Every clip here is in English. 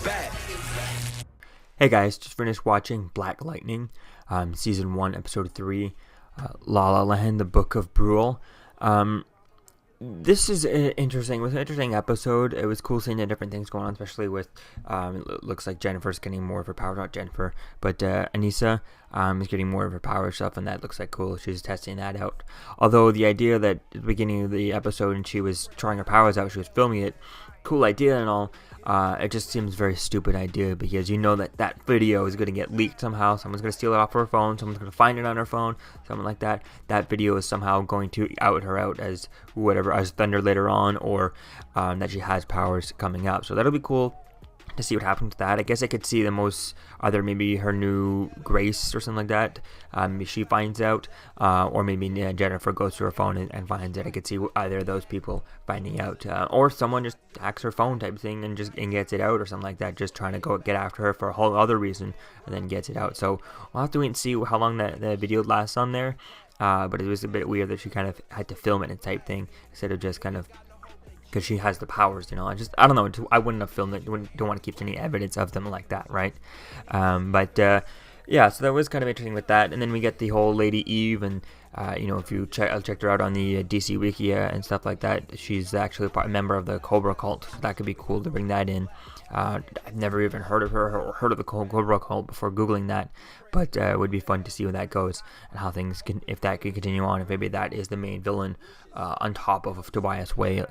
Hey guys, just finished watching Black Lightning, Season 1, Episode 3, La La Land, The Book of Brule. This is an interesting episode. It was cool seeing the different things going on, especially with, it looks like Jennifer's getting more of her power, not Jennifer, but Anissa is getting more of her power stuff, and that looks like cool. She's testing that out. Although the idea that at the beginning of the episode, and she was trying her powers out, she was filming it, cool idea and all, it just seems a very stupid idea, because you know that video is going to get leaked somehow. Someone's going to steal it off her phone. Someone's going to find it on her phone. Something like that. That video is somehow going to out her out as whatever, as Thunder later on, or that she has powers coming up. So that'll be cool to see what happens with that. I guess I could see the most, either maybe her new Grace or something like that. Maybe she finds out, or maybe Jennifer goes to her phone and finds it. I could see either of those people finding out, or someone just hacks her phone type thing and gets it out or something like that, just trying to go get after her for a whole other reason and then gets it out. So we'll have to wait and see how long the video lasts on there. But it was a bit weird that she kind of had to film it and type thing instead of just kind of, because she has the powers, you know. I don't know. I wouldn't have filmed it. Don't want to keep any evidence of them like that, right? Yeah, so that was kind of interesting with that. And then we get the whole Lady Eve, and if you checked her out on the DC Wiki and stuff like that, she's actually a member of the Cobra cult. So that could be cool to bring that in. I've never even heard of her or heard of the Cobra cult before Googling that, but it would be fun to see where that goes and how things can, if that could continue on, if maybe that is the main villain on top of Tobias Whale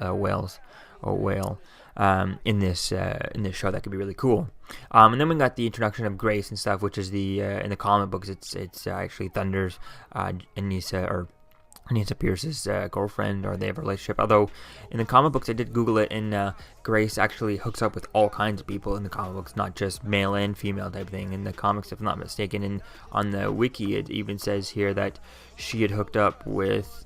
in this show. That could be really cool. And then we got the introduction of Grace and stuff, which is the in the comic books it's actually Thunder's Anissa Pierce's girlfriend, or they have a relationship. Although in the comic books, I did Google it, and Grace actually hooks up with all kinds of people in the comic books, not just male and female type thing. In the comics, if I'm not mistaken, and on the wiki, it even says here that she had hooked up with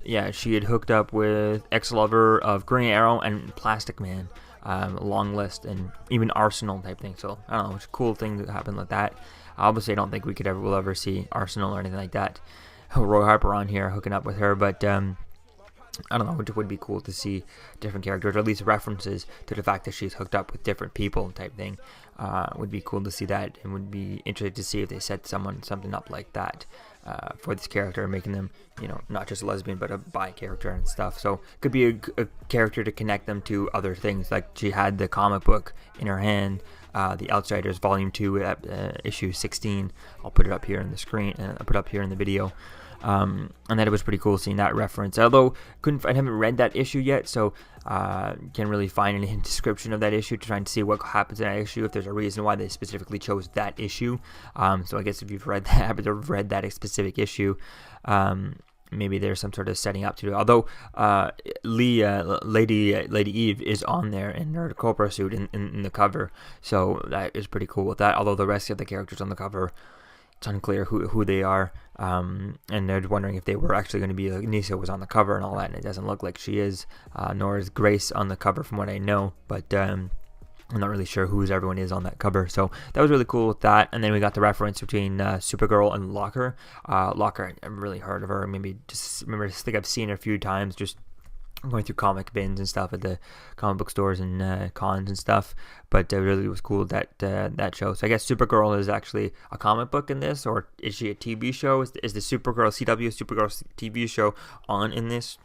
ex-lover of Green Arrow and Plastic Man. Long list, and even Arsenal type thing. So I don't know, it's a cool thing that happened like that. Obviously, I don't think we'll ever see Arsenal or anything like that. Roy Harper on here hooking up with her, but I don't know, it would be cool to see different characters, or at least references to the fact that she's hooked up with different people type thing. Would be cool to see that, and would be interested to see if they set something up like that for this character, making them, not just a lesbian, but a bi character and stuff. So it could be a character to connect them to other things, like she had the comic book in her hand, The Outsiders Volume 2, issue 16. I'll put it up here on the screen, and I'll put it up here in the video. And that it was pretty cool seeing that reference. Although I haven't read that issue yet, so can't really find any description of that issue to try and see what happens in that issue, if there's a reason why they specifically chose that issue. So I guess if you've read that specific issue, maybe there's some sort of setting up to do. Although Lady Eve is on there in her Cobra suit in the cover, so that is pretty cool with that. Although the rest of the characters on the cover, it's unclear who they are, and they're wondering if they were actually going to be, like, Anissa was on the cover and all that, and it doesn't look like she is, nor is Grace on the cover from what I know, but I'm not really sure who everyone is on that cover. So that was really cool with that. And then we got the reference between Supergirl and Locker. Locker, I've really heard of her. Maybe just I think I've seen her a few times, just going through comic bins and stuff at the comic book stores and cons and stuff. But it really was cool that show. So I guess Supergirl is actually a comic book in this, or is she a TV show? Is the Supergirl TV show on in this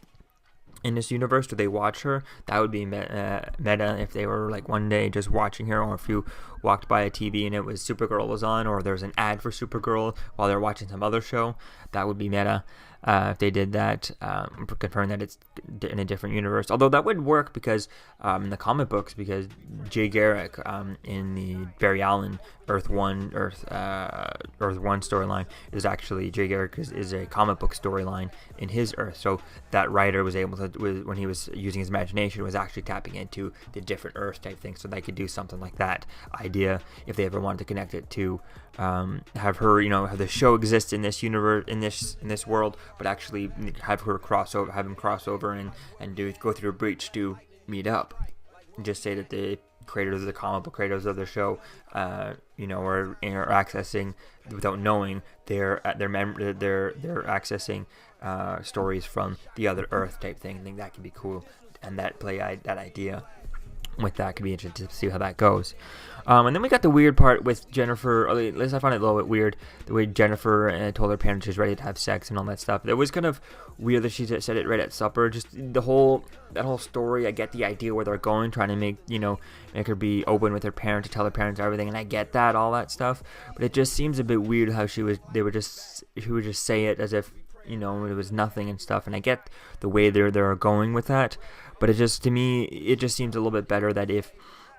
universe? Do they watch her? That would be meta if they were, like, one day just watching her, or if you walked by a TV and it was Supergirl was on, or there's an ad for Supergirl while they're watching some other show. That would be meta if they did that, confirm that it's in a different universe. Although that would work because in the comic books, because Jay Garrick in the Barry Allen Earth One storyline is actually, Jay Garrick is a comic book storyline in his Earth. So that writer was able to, when he was using his imagination, was actually tapping into the different Earth type thing. So they could do something like that idea if they ever wanted to connect it to have her, have the show exist in this universe, in this world, but actually have him cross over and go through a breach to meet up. And just say that the creators of the comic book creators of the show, are accessing, without knowing, they're accessing stories from the other Earth type thing. I think that could be cool, and that idea with that. Could be interesting to see how that goes. And then we got the weird part with Jennifer, or at least I found it a little bit weird, the way Jennifer told her parents she's ready to have sex and all that stuff. It was kind of weird that she said it right at supper. Just that whole story, I get the idea where they're going, trying to make her be open with her parents, to tell her parents everything, and I get that, all that stuff. But it just seems a bit weird how she would just say it as if, it was nothing and stuff. And I get the way they're going with that, but to me, it just seems a little bit better that if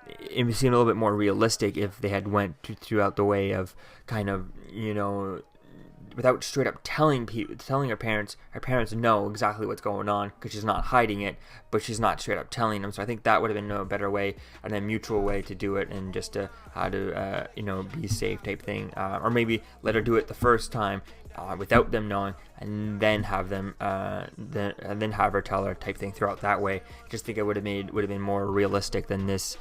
it seemed a little bit more realistic if they had went throughout the way of kind of, without straight up telling her parents know exactly what's going on, because she's not hiding it, but she's not straight up telling them. So I think that would have been a better way, and a mutual way to do it, and just to how to be safe type thing, or maybe let her do it the first time without them knowing, and then have them then have her tell her type thing throughout that way. I just think it would have been more realistic than this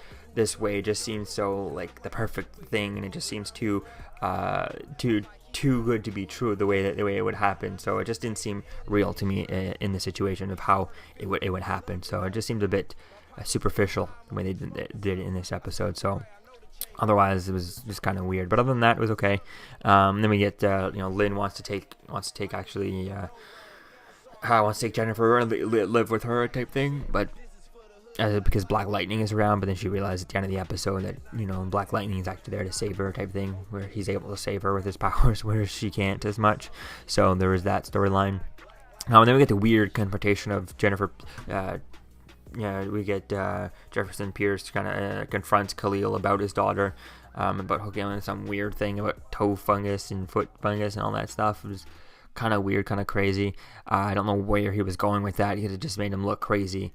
way. It just seems so like the perfect thing, and it just seems too good to be true the way it would happen. So it just didn't seem real to me in the situation of how it would happen. So it just seemed a bit superficial the way they did it in this episode. So otherwise it was just kind of weird, but other than that it was okay. Then we get Lynn wants to take Jennifer and live with her type thing, but because Black Lightning is around. But then she realized at the end of the episode that Black Lightning is actually there to save her type thing, where he's able to save her with his powers, whereas she can't as much. So there was that storyline. And then we get the weird confrontation of Jennifer. We get Jefferson Pierce kind of confronts Khalil about his daughter, about hooking on some weird thing about toe fungus and foot fungus and all that stuff. It was kind of weird, kind of crazy. I don't know where he was going with that. He had just made him look crazy.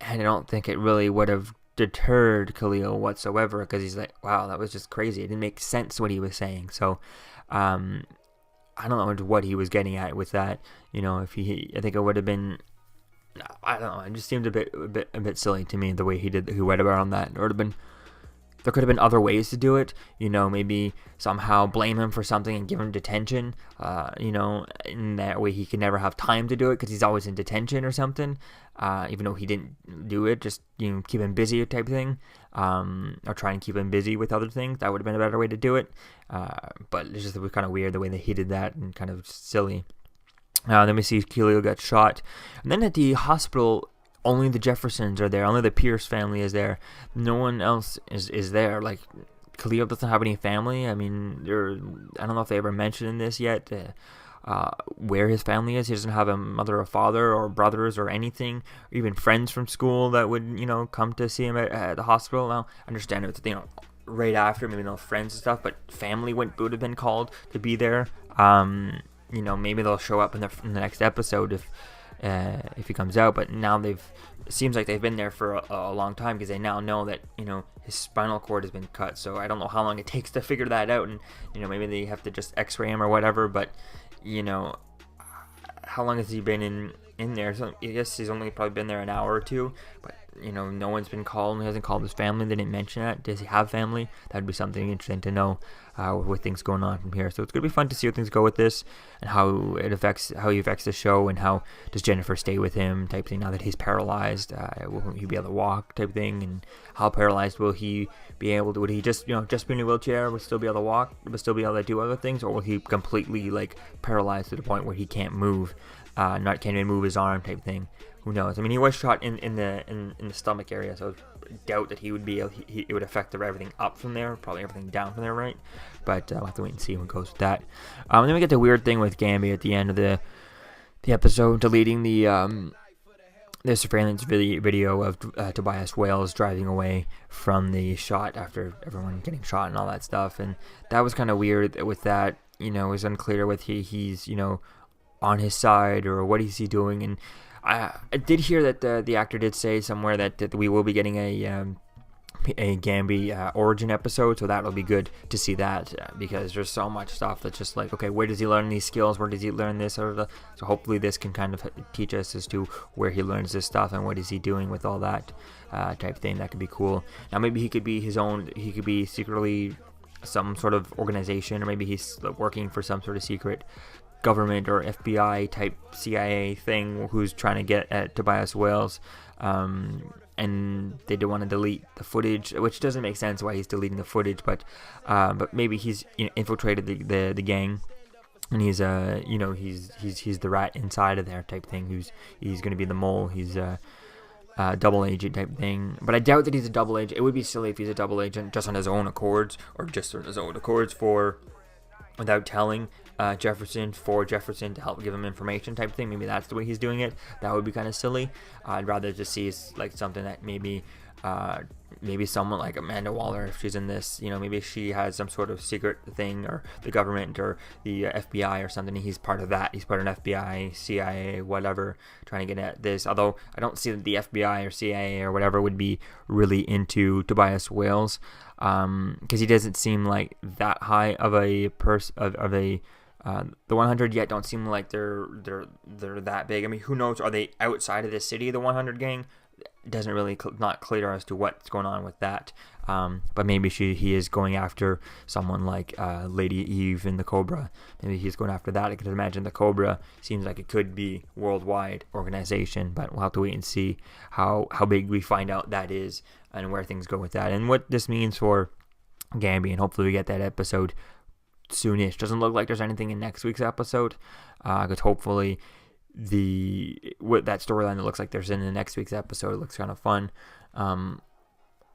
And I don't think it really would have deterred Khalil whatsoever, because he's like, wow, that was just crazy. It didn't make sense what he was saying. So I don't know what he was getting at with that. I think it would have been, I don't know, it just seemed a bit silly to me the way he went around that. There could have been other ways to do it, maybe somehow blame him for something and give him detention, in that way he can never have time to do it because he's always in detention or something, even though he didn't do it, just, keep him busy type thing, or try and keep him busy with other things. That would have been a better way to do it, but it was kind of weird the way that he did that, and kind of silly. Then we see Khalil get shot, and then at the hospital, only the Jeffersons are there. Only the Pierce family is there. No one else is there. Like, Khalil doesn't have any family. I mean, I don't know if they ever mentioned this yet, where his family is. He doesn't have a mother or father or brothers or anything, or even friends from school that would, come to see him at the hospital. Now, I understand it's, right after, maybe no friends and stuff, but family would have been called to be there. Maybe they'll show up in the next episode if he comes out, but now it seems like they've been there for a long time, because they now know that his spinal cord has been cut. So I don't know how long it takes to figure that out, and maybe they have to just x-ray him or whatever, but how long has he been in there? So I guess he's only probably been there an hour or two, but no one's been called. He hasn't called his family. They didn't mention that. Does he have family? That'd be something interesting to know with things going on from here. So it's gonna be fun to see how things go with this, and how he affects the show, and how does Jennifer stay with him type thing now that he's paralyzed. Will he be able to walk type thing, and how paralyzed will he be able to? Would he just be in a wheelchair, will still be able to walk, will still be able to do other things, or will he completely paralyzed to the point where he can't move? Can't even move his arm type thing. Who knows? I mean, he was shot in the stomach area, so I doubt that he would be able. It would affect everything up from there, probably everything down from there, right? But we'll have to wait and see what goes with that. And then we get the weird thing with Gambi at the end of the episode, deleting the surveillance video of Tobias Wales driving away from the shot after everyone getting shot and all that stuff, and that was kind of weird. With that, it was unclear whether he's on his side or what is he doing. And I did hear that the actor did say somewhere that we will be getting a Gambi origin episode, so that'll be good to see that, because there's so much stuff that's just like, okay, where does he learn these skills, where does he learn this, so hopefully this can kind of teach us as to where he learns this stuff and what is he doing with all that type thing. That could be cool. Now maybe he could be he could be secretly some sort of organization, or maybe he's working for some sort of secret government or FBI type CIA thing who's trying to get at Tobias Wales, and they do want to delete the footage, which doesn't make sense why he's deleting the footage, but maybe he's infiltrated the gang, and he's he's the rat inside of there type thing. He's going to be the mole. He's double agent type thing, but I doubt that he's a double agent. It would be silly if he's a double agent just on his own accords, or just on his own accords without telling Jefferson to help give him information type thing. Maybe that's the way he's doing it. That would be kind of silly. I'd rather just see like something that maybe someone like Amanda Waller, if she's in this, maybe she has some sort of secret thing, or the government or the FBI or something. He's part of that. He's part of an FBI, CIA, whatever, trying to get at this. Although I don't see that the FBI or CIA or whatever would be really into Tobias Wales, because he doesn't seem like that high of a the 100 yet don't seem like they're that big. I mean, who knows? Are they outside of the city, the 100 gang? It doesn't really not clear as to what's going on with that. But maybe he is going after someone like Lady Eve in the Cobra. Maybe he's going after that. I could imagine the Cobra seems like it could be worldwide organization, but we'll have to wait and see how big we find out that is, and where things go with that, and what this means for Gambi. And hopefully we get that episode soonish. Doesn't look like there's anything in next week's episode, because hopefully that storyline that looks like there's in the next week's episode looks kind of fun.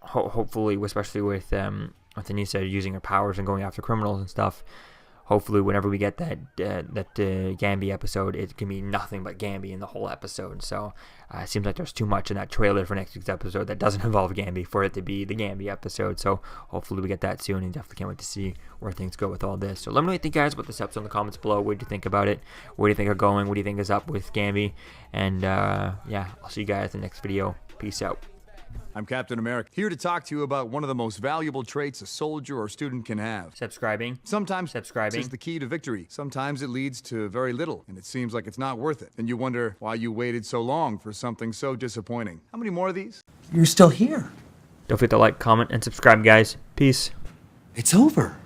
Hopefully, especially with Anissa using her powers and going after criminals and stuff. Hopefully, whenever we get that Gambi episode, it can be nothing but Gambi in the whole episode. So it seems like there's too much in that trailer for next week's episode that doesn't involve Gambi for it to be the Gambi episode. So hopefully we get that soon, and definitely can't wait to see where things go with all this. So let me know what you think, guys, about this episode in the comments below. What do you think about it? Where do you think are going? What do you think is up with Gambi? And I'll see you guys in the next video. Peace out. I'm Captain America, here to talk to you about one of the most valuable traits a soldier or student can have. Subscribing. Sometimes subscribing is the key to victory. Sometimes it leads to very little, and it seems like it's not worth it. And you wonder why you waited so long for something so disappointing. How many more of these? You're still here. Don't forget to like, comment, and subscribe, guys. Peace. It's over.